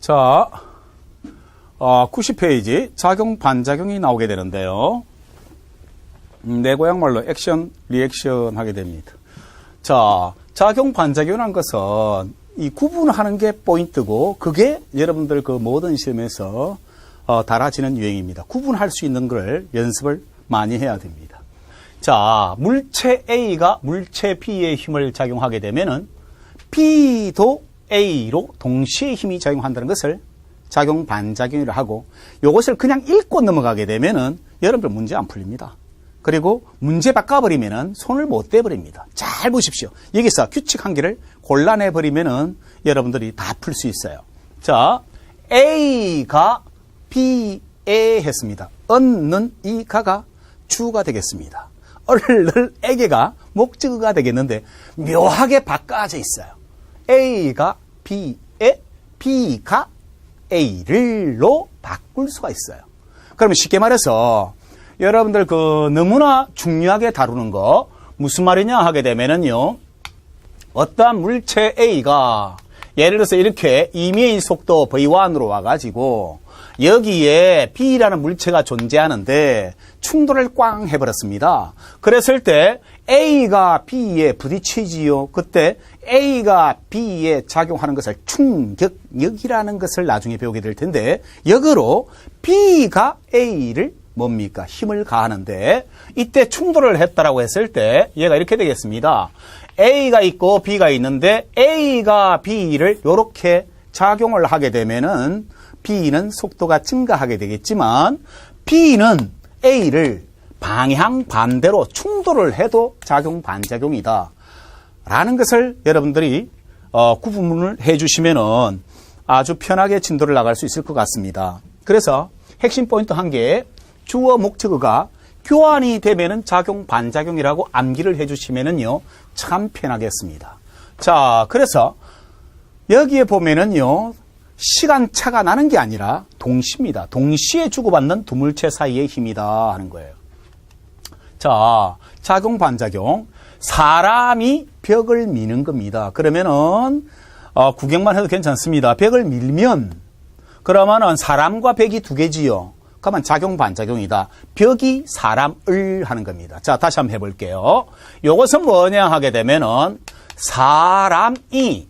자, 90페이지 작용 반작용이 나오게 되는데요. 내 고향말로 액션, 리액션 하게 됩니다. 자, 작용 반작용이라는 것은 이 구분하는 게 포인트고 그게 여러분들 그 모든 시험에서 달아지는 유형입니다. 구분할 수 있는 걸 연습을 많이 해야 됩니다. 자, 물체 A가 물체 B의 힘을 작용하게 되면은 B도 A로 동시에 힘이 작용한다는 것을 작용 반작용이라 하고, 이것을 그냥 읽고 넘어가게 되면은 여러분들 문제 안 풀립니다. 그리고 문제 바꿔버리면은 손을 못 대버립니다. 잘 보십시오. 여기서 규칙 한 개를 골라내버리면은 여러분들이 다 풀 수 있어요. 자, A가 B에 했습니다. 은 이 가가 주가 되겠습니다. 얼를 에게가 목적어가 되겠는데 묘하게 바꿔져 있어요. A가 B에, B가 A를로 바꿀 수가 있어요. 그러면 쉽게 말해서 여러분들 그 너무나 중요하게 다루는 거 무슨 말이냐 하게 되면은요, 어떠한 물체 A가 예를 들어서 이렇게 임의의 속도 V1으로 와가지고 여기에 B라는 물체가 존재하는데 충돌을 꽝 해버렸습니다. 그랬을 때 A가 B에 부딪히지요. 그때 A가 B에 작용하는 것을 충격력이라는 것을 나중에 배우게 될 텐데, 역으로 B가 A를 뭡니까? 힘을 가하는데 이때 충돌을 했다라고 했을 때 얘가 이렇게 되겠습니다. A가 있고 B가 있는데 A가 B를 이렇게 작용을 하게 되면은 B는 속도가 증가하게 되겠지만 B는 A를 방향 반대로 충돌을 해도 작용 반작용이다 라는 것을 여러분들이 구분을 해주시면은 아주 편하게 진도를 나갈 수 있을 것 같습니다. 그래서 핵심 포인트 한 개, 주어 목적어가 교환이 되면은 작용 반작용이라고 암기를 해주시면은요 참 편하겠습니다. 자, 그래서 여기에 보면은요 시간차가 나는 게 아니라 동시입니다. 동시에 주고받는 두 물체 사이의 힘이다 하는 거예요. 자, 작용 반작용, 사람이 벽을 미는 겁니다. 그러면은 구경만 해도 괜찮습니다. 벽을 밀면 그러면은 사람과 벽이 두 개지요. 그러면 작용 반작용이다. 벽이 사람을 하는 겁니다. 자, 다시 한번 해볼게요. 요것은 뭐냐 하게 되면은 사람이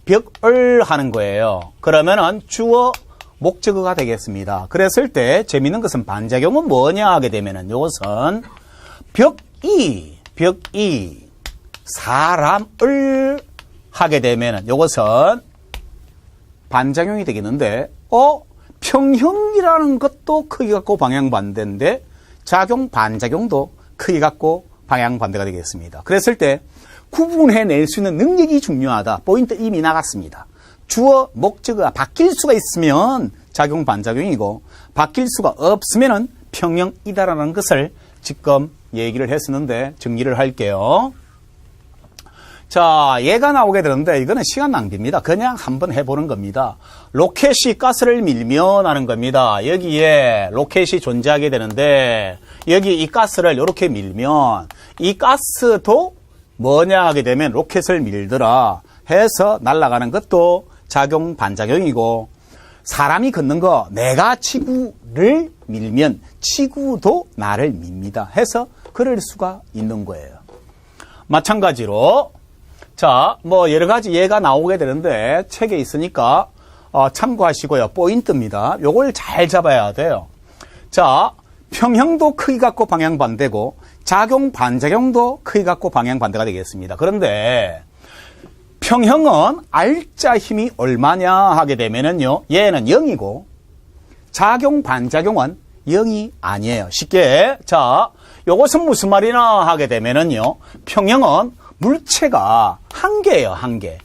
벽을 하는 거예요. 그러면은 주어 목적어가 되겠습니다. 그랬을 때 재미있는 것은 반작용은 뭐냐 하게 되면은 요것은 벽이 사람을 하게 되면은 요것은 반작용이 되겠는데, 평형이라는 것도 크기 갖고 방향 반대인데 작용 반작용도 크기 갖고 방향 반대가 되겠습니다. 그랬을 때 구분해낼 수 있는 능력이 중요하다. 포인트 이미 나갔습니다. 주어 목적어가 바뀔 수가 있으면 작용 반작용이고 바뀔 수가 없으면은 평형이다라는 것을 지금 얘기를 했었는데 정리를 할게요. 자, 얘가 나오게 되는데 이거는 시간 낭비입니다. 그냥 한번 해보는 겁니다. 로켓이 가스를 밀면 하는 겁니다. 여기에 로켓이 존재하게 되는데 여기 이 가스를 이렇게 밀면 이 가스도 뭐냐 하게 되면 로켓을 밀더라 해서 날아가는 것도 작용 반작용이고, 사람이 걷는 거 내가 지구를 밀면 지구도 나를 밉니다 해서 그럴 수가 있는 거예요. 마찬가지로 자, 뭐 여러 가지 예가 나오게 되는데 책에 있으니까 참고하시고요. 포인트입니다. 요걸 잘 잡아야 돼요. 자, 평형도 크기 갖고 방향 반대고 작용 반작용도 크기 갖고 방향 반대가 되겠습니다. 그런데 평형은 R자 힘이 얼마냐 하게 되면은요, 얘는 0이고 작용 반작용은 0이 아니에요. 쉽게, 자, 요것은 무슨 말이나 하게 되면은요, 평형은 물체가 한 개예요, 한 개.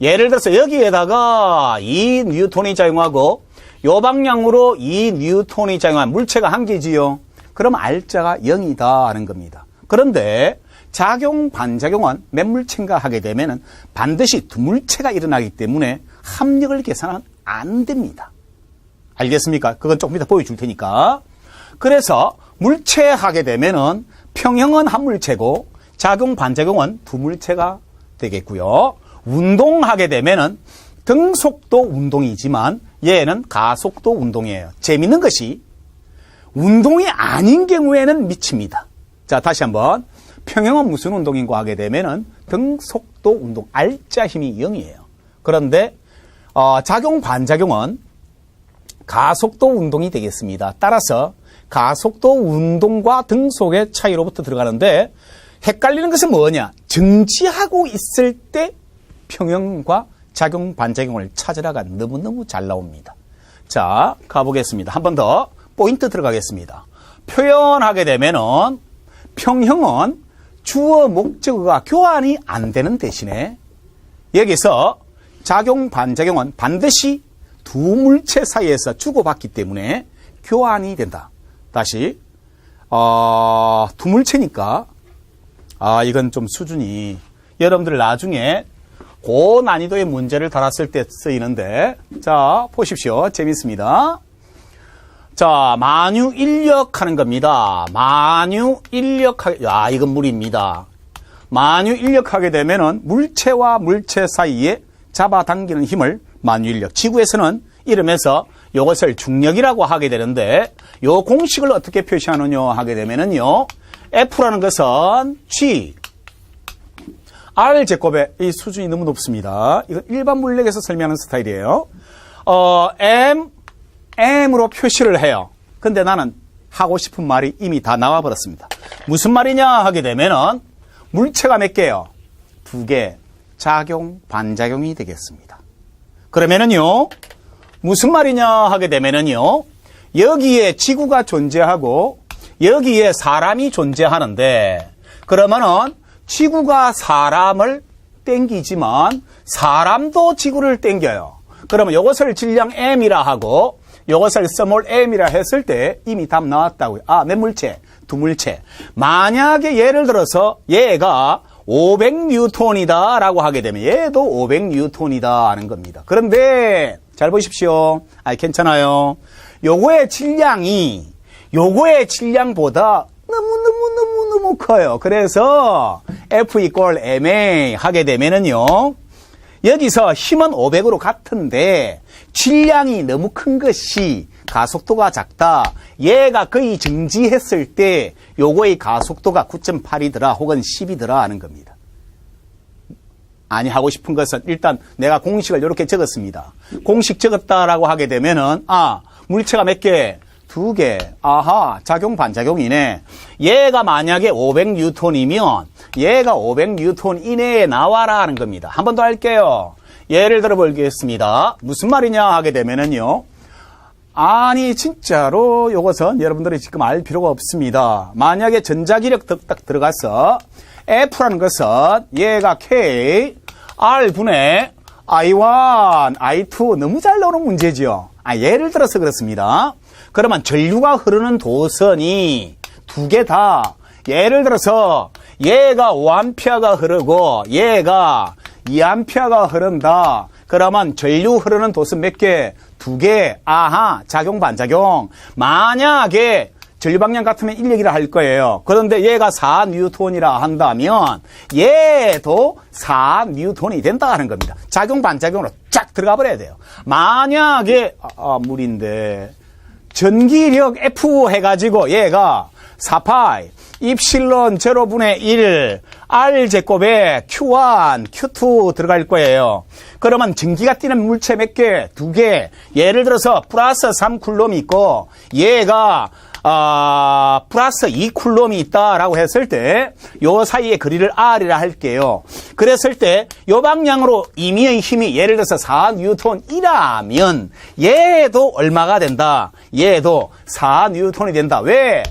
예를 들어서 여기에다가 2뉴턴이 작용하고 요 방향으로 2뉴턴이 작용한 물체가 한 개지요. 그럼 R자가 0이다 하는 겁니다. 그런데 작용 반작용은 몇 물체인가 하게 되면은 반드시 두 물체가 일어나기 때문에 합력을 계산하면 안 됩니다. 알겠습니까? 그건 조금 이따 보여줄 테니까. 그래서 물체 하게 되면은 평형은 한 물체고 작용 반작용은 두 물체가 되겠고요. 운동하게 되면은 등속도 운동이지만 얘는 가속도 운동이에요. 재밌는 것이 운동이 아닌 경우에는 미칩니다. 자, 다시 한번. 평형은 무슨 운동인고 하게 되면은 등속도 운동, R자 힘이 0이에요. 그런데 작용 반작용은 가속도 운동이 되겠습니다. 따라서 가속도 운동과 등속의 차이로부터 들어가는데 헷갈리는 것은 뭐냐? 정지하고 있을 때 평형과 작용 반작용을 찾으라가 너무너무 잘 나옵니다. 자, 가보겠습니다. 한 번 더 포인트 들어가겠습니다. 표현하게 되면은 평형은 주어 목적어가 교환이 안 되는 대신에 여기서 작용 반작용은 반드시 두 물체 사이에서 주고받기 때문에 교환이 된다. 다시 두 물체니까 이건 좀 수준이 여러분들 나중에 고난이도의 문제를 달았을 때 쓰이는데 자 보십시오. 재밌습니다. 자, 만유인력 하는 겁니다. 만유인력, 이건 물입니다. 만유인력 하게 되면은 물체와 물체 사이에 잡아당기는 힘을 만유인력. 지구에서는 이름에서 이것을 중력이라고 하게 되는데 요 공식을 어떻게 표시하느냐 하게 되면은요. F라는 것은 G, R 제곱의 이 수준이 너무 높습니다. 이거 일반 물력에서 설명하는 스타일이에요. M으로 표시를 해요. 근데 나는 하고 싶은 말이 이미 다 나와버렸습니다. 무슨 말이냐 하게 되면은 물체가 몇 개요? 2개. 작용, 반작용이 되겠습니다. 그러면은요, 무슨 말이냐 하게 되면은요, 여기에 지구가 존재하고 여기에 사람이 존재하는데 그러면은 지구가 사람을 땡기지만 사람도 지구를 땡겨요. 그러면 이것을 질량 M이라 하고 이것을 스몰 m이라 했을 때 이미 답 나왔다고요. 몇 물체? 2물체. 만약에 예를 들어서 얘가 500뉴턴이다 라고 하게 되면 얘도 500뉴턴이다 하는 겁니다. 그런데 잘 보십시오. 괜찮아요. 요거의 질량이 요거의 질량보다 너무 커요. 그래서 F equal ma 하게 되면은요. 여기서 힘은 500으로 같은데 질량이 너무 큰 것이 가속도가 작다. 얘가 거의 정지했을 때 요거의 가속도가 9.8이더라 혹은 10이더라 하는 겁니다. 아니 하고 싶은 것은 일단 내가 공식을 이렇게 적었습니다. 공식 적었다라고 하게 되면은 물체가 몇 개? 2개. 작용 반작용이네. 얘가 만약에 500뉴턴이면 얘가 500뉴턴 이내에 나와라 하는 겁니다. 한 번 더 할게요. 예를 들어 보겠습니다. 무슨 말이냐 하게 되면은요. 진짜로 이것은 여러분들이 지금 알 필요가 없습니다. 만약에 전자기력 딱 들어가서 F라는 것은 얘가 K, R분의 I1, I2 너무 잘 나오는 문제죠. 예를 들어서 그렇습니다. 그러면 전류가 흐르는 도선이 2개 다 예를 들어서 얘가 5A가 흐르고 얘가 2A가 흐른다. 그러면 전류 흐르는 도선 몇 개? 2개. 작용 반작용. 만약에 전류 방향 같으면 인력이라 할 거예요. 그런데 얘가 4뉴턴이라 한다면 얘도 4뉴턴이 된다 하는 겁니다. 작용 반작용으로 쫙 들어가 버려야 돼요. 만약에 물인데 전기력 F 해가지고 얘가 4파이 입실론 0분의 1 R 제곱에 Q1, Q2 들어갈 거예요. 그러면 전기가 뛰는 물체 몇 개? 2개. 예를 들어서 플러스 3쿨롬이 있고 얘가 플러스 2쿨롬이 있다라고 했을 때 요 사이의 거리를 R이라 할게요. 그랬을 때 요 방향으로 임의의 힘이 예를 들어서 4뉴턴이라면 얘도 얼마가 된다? 얘도 4뉴턴이 된다. 왜?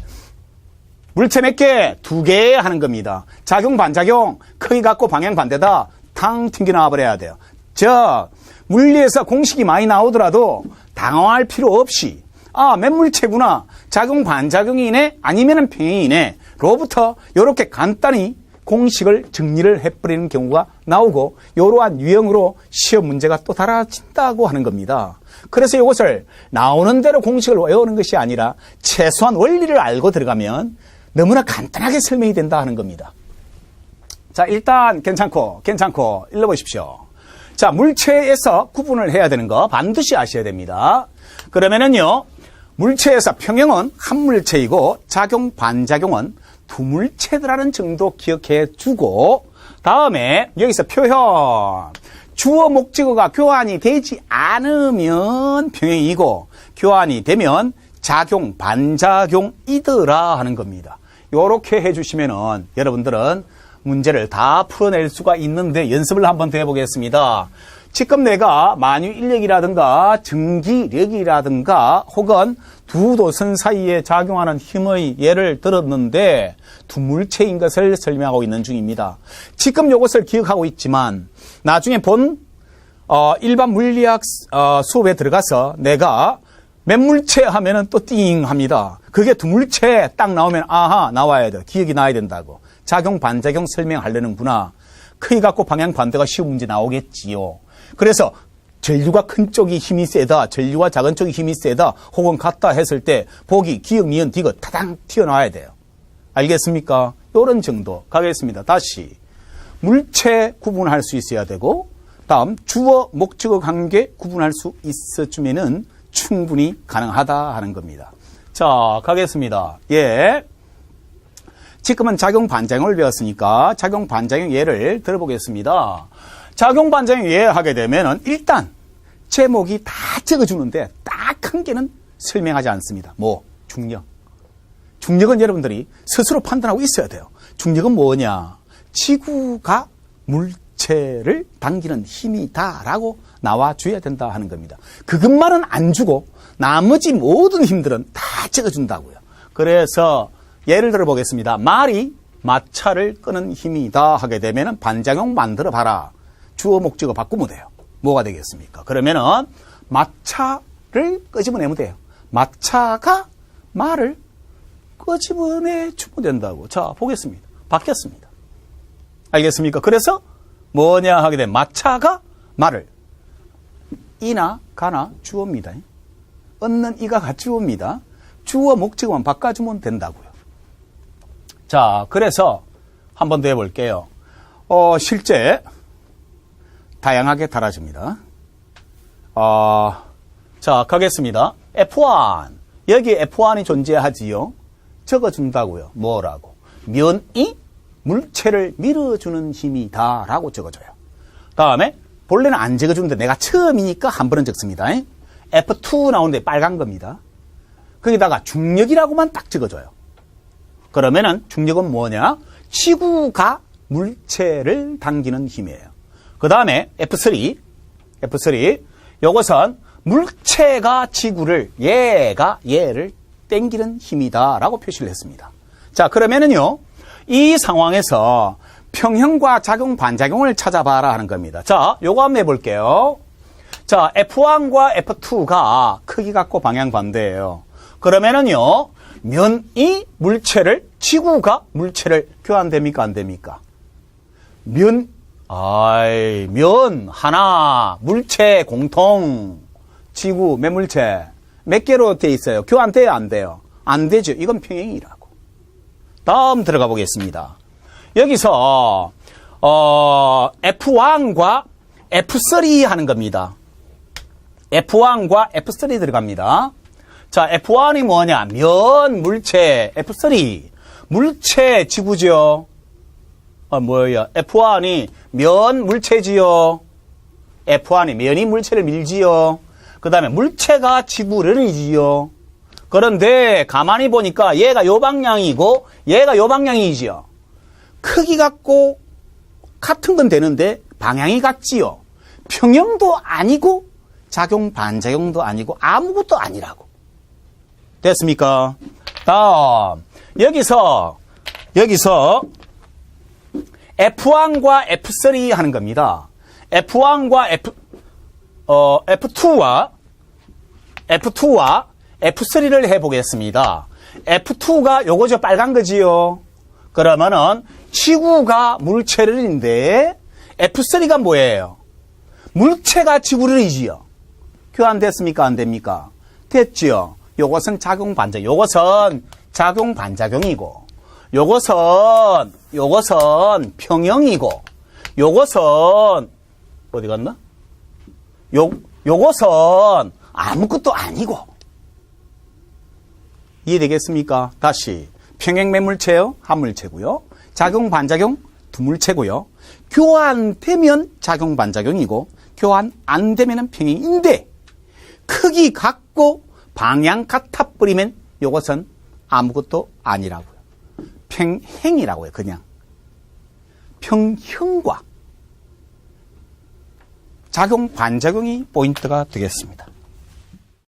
물체 몇 개? 2개 하는 겁니다. 작용 반작용 크기 같고 방향 반대다. 탕 튕겨나와 버려야 돼요. 물리에서 공식이 많이 나오더라도 당황할 필요 없이 몇 물체구나. 작용 반작용이네 아니면은 평행이네 로부터 이렇게 간단히 공식을 정리를 해버리는 경우가 나오고 이러한 유형으로 시험 문제가 또 달아진다고 하는 겁니다. 그래서 이것을 나오는 대로 공식을 외우는 것이 아니라 최소한 원리를 알고 들어가면 너무나 간단하게 설명이 된다 하는 겁니다. 자, 일단 괜찮고 읽어보십시오. 자, 물체에서 구분을 해야 되는 거 반드시 아셔야 됩니다. 그러면은요, 물체에서 평형은 한 물체이고 작용, 반작용은 두 물체라는 정도 기억해 주고, 다음에 여기서 표현. 주어, 목적어가 교환이 되지 않으면 평형이고, 교환이 되면 작용, 반작용이더라 하는 겁니다. 요렇게 해주시면은 여러분들은 문제를 다 풀어낼 수가 있는데 연습을 한번 더 해보겠습니다. 지금 내가 만유 인력이라든가 증기력이라든가 혹은 두 도선 사이에 작용하는 힘의 예를 들었는데 두 물체인 것을 설명하고 있는 중입니다. 지금 이것을 기억하고 있지만 나중에 본 일반 물리학 수업에 들어가서 내가 몇 물체 하면은 또 띵 합니다. 그게 두 물체 딱 나오면 아하 나와야 돼. 기억이 나야 된다고. 작용, 반작용 설명하려는구나. 크기 갖고 방향 반대가 쉬운 문제 나오겠지요. 그래서 전류가 큰 쪽이 힘이 세다, 전류가 작은 쪽이 힘이 세다, 혹은 같다 했을 때 보기, 기역, 니은, 디귿 타당 튀어나와야 돼요. 알겠습니까? 이런 정도 가겠습니다. 다시 물체 구분할 수 있어야 되고 다음 주어, 목적어 관계 구분할 수 있어주면은 충분히 가능하다 하는 겁니다. 자, 가겠습니다. 예. 지금은 작용, 반작용을 배웠으니까 작용, 반작용 예를 들어보겠습니다. 작용, 반작용 예 하게 되면은 일단 제목이 다 적어주는데 딱 한 개는 설명하지 않습니다. 뭐? 중력. 중력은 여러분들이 스스로 판단하고 있어야 돼요. 중력은 뭐냐? 지구가 물체를 당기는 힘이다라고 나와줘야 된다 하는 겁니다. 그것만은 안 주고 나머지 모든 힘들은 다 적어준다고요. 그래서 예를 들어 보겠습니다. 말이 마차를 끄는 힘이다 하게 되면은 반작용 만들어 봐라. 주어 목적어 바꾸면 돼요. 뭐가 되겠습니까? 그러면은 마차를 끄집어내면 돼요. 마차가 말을 끄집어내 주면 된다고. 자, 보겠습니다. 바뀌었습니다. 알겠습니까? 그래서 뭐냐 하게 되면 마차가 말을 이나 가나 주어입니다. 얻는 이가 주어입니다. 주어 목적어만 바꿔주면 된다고요. 자, 그래서 한 번 더 해볼게요. 실제 다양하게 달아줍니다. 자, 가겠습니다. F1. 여기에 F1이 존재하지요. 적어준다고요. 뭐라고? 면이 물체를 밀어주는 힘이다 라고 적어줘요. 다음에 본래는 안 적어주는데 내가 처음이니까 한 번은 적습니다. F2 나오는데 빨간 겁니다. 거기다가 중력이라고만 딱 적어줘요. 그러면은 중력은 뭐냐? 지구가 물체를 당기는 힘이에요. 그 다음에 F3. 요것은 물체가 지구를, 얘를 당기는 힘이다 라고 표시를 했습니다. 자, 그러면은요, 이 상황에서 평형과 작용, 반작용을 찾아봐라 하는 겁니다. 자, 요거 한번 해볼게요. 자, F1과 F2가 크기 같고 방향 반대예요. 그러면은요, 면이 물체를, 지구가 물체를 교환됩니까? 안 됩니까? 면 하나, 물체 공통, 지구 몇 물체, 몇 개로 돼 있어요? 교환돼요? 안 돼요? 안 되죠. 이건 평형이라고. 다음 들어가 보겠습니다. 여기서 F1과 F3 하는 겁니다. F1과 F3 들어갑니다. 자, F1이 뭐냐? 면, 물체. F3, 물체, 지구죠. F1이 면, 물체지요. F1이 면이 물체를 밀지요. 그 다음에 물체가 지구를 밀지요. 그런데 가만히 보니까 얘가 요 방향이고 얘가 요 방향이지요. 크기 같고 같은 건 되는데 방향이 같지요. 평형도 아니고 작용, 반작용도 아니고 아무것도 아니라고. 됐습니까? 다음 여기서 F1과 F3 하는 겁니다. F1과 F2와 F3를 해보겠습니다. F2가 요거죠. 빨간 거지요. 그러면은 지구가 물체를 인데 F3가 뭐예요? 물체가 지구를 이지요. 교환됐습니까? 안 됩니까? 됐지요. 요것은 작용, 반작용. 요것은 작용, 반작용이고 요것은 평형이고 요것은 어디 갔나? 요것은 아무것도 아니고. 이해되겠습니까? 다시. 평행 매물체요, 한물체고요. 작용, 반작용, 두물체고요. 교환되면 작용, 반작용이고, 교환 안 되면은 평행인데, 크기 같고 방향 같아 버리면 요것은 아무것도 아니라고요. 평행이라고요, 그냥. 평형과 작용, 반작용이 포인트가 되겠습니다.